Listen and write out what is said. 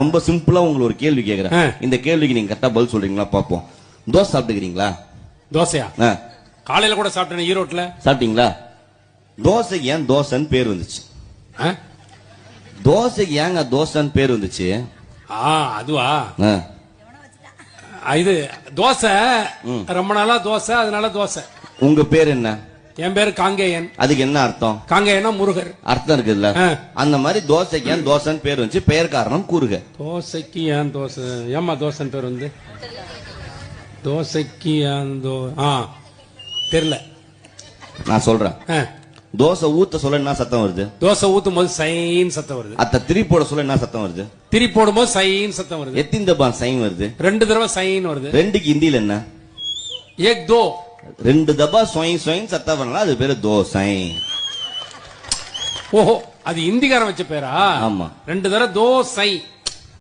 ரொம்ப சிம்பிளா உங்களுக்கு ஒரு கேள்வி கேக்குறேன். இந்த கேள்விக்கு நீங்க கரெக்டா பதில் சொல்றீங்களா பாப்போம். தோசை சாப்பிட்டுக்கிறீங்களா? தோசையா? காலையில கூட சாப்பிட்டேன் ஈரோட்ல. சாப்பிட்டீங்களா? தோசை ஏன் தோசைன்னு பேர் வந்துச்சு? தோசை ஏங்க தோசைன்னு பேர் வந்துச்சு? அதுவா? இது தோசை ரொம்ப நாளா தோசை, அதனால தோசை. உங்க பேர் என்ன? என் பேரு காங்கேயன். அதுக்கு என்ன அர்த்தம்? காங்கேயனா முருகர் அர்த்தம் இருக்குல்ல. அந்த மாதிரி தோசைக்கு ஏன் தோசைன்னு பேர் வந்துச்சு? பெயர் காரணம் கூறுக. தோசைக்கு ஏன் தோசை? ஏமா தோசைன்னு பேர் வந்து? தோசைக்கு ஏன் தெரியல. நான் சொல்றேன். தோசை ஊத்த சொல்ல என்ன சத்தம் வருது? தோசை ஊத்தும் போது சைன் சத்தம் வருது. அத்த திரி போட சொல்ல என்ன சத்தம் வருது? திரி போடும் போது சைன் சத்தம் வருது. எத்தனை தபா சைன் வருது? 2 தடவை சைன் வருது. 2க்கு ஹிந்தில என்ன? ஏக் தோ. 2 தபா சொயின் சொயின் சத்தம் வரலாம், அது பேரு தோசை. ஓஹோ, அது இந்திக்காரன் வச்ச பேரா? ஆமா. 2 தடவை தோசை.